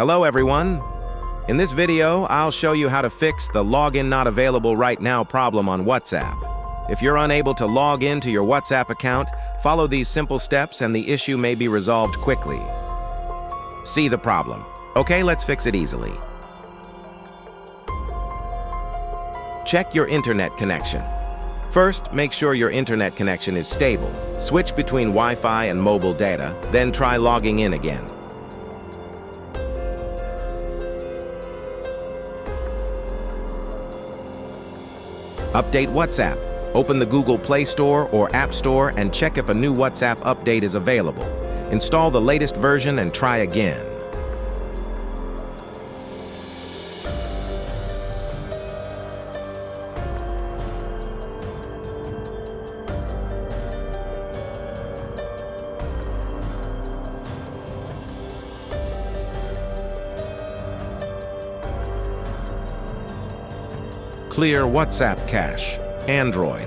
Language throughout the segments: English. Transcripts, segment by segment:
Hello everyone! In this video, I'll show you how to fix the login not available right now problem on WhatsApp. If you're unable to log into your WhatsApp account, follow these simple steps and the issue may be resolved quickly. See the problem. Okay, let's fix it easily. Check your internet connection. First, make sure your internet connection is stable. Switch between Wi-Fi and mobile data, then try logging in again. Update WhatsApp. Open the Google Play Store or App Store and check if a new WhatsApp update is available. Install the latest version and try again. Clear WhatsApp cache. Android.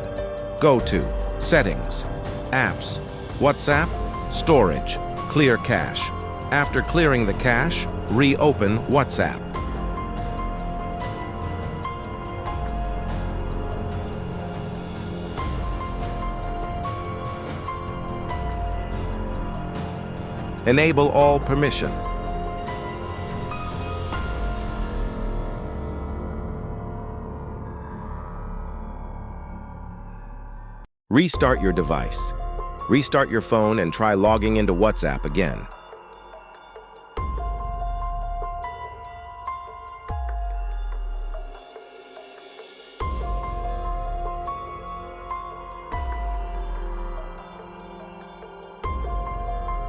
Go to Settings, Apps, WhatsApp, Storage, Clear cache. After clearing the cache, reopen WhatsApp. Enable all permission. Restart your device. Restart your phone and try logging into WhatsApp again.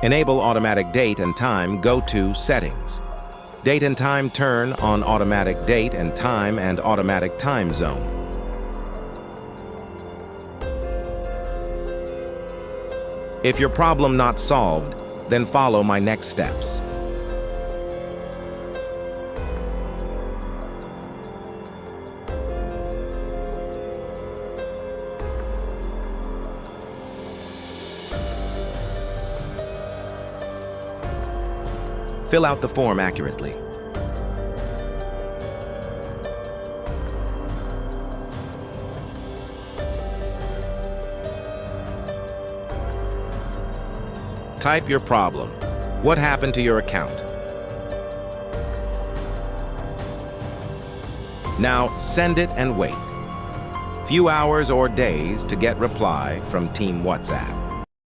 Enable automatic date and time. Go to Settings. Date and time, turn on automatic date and time and automatic time zone. If your problem not solved, then follow my next steps. Fill out the form accurately. Type your problem. What happened to your account? Now send it and wait. Few hours or days to get reply from Team WhatsApp.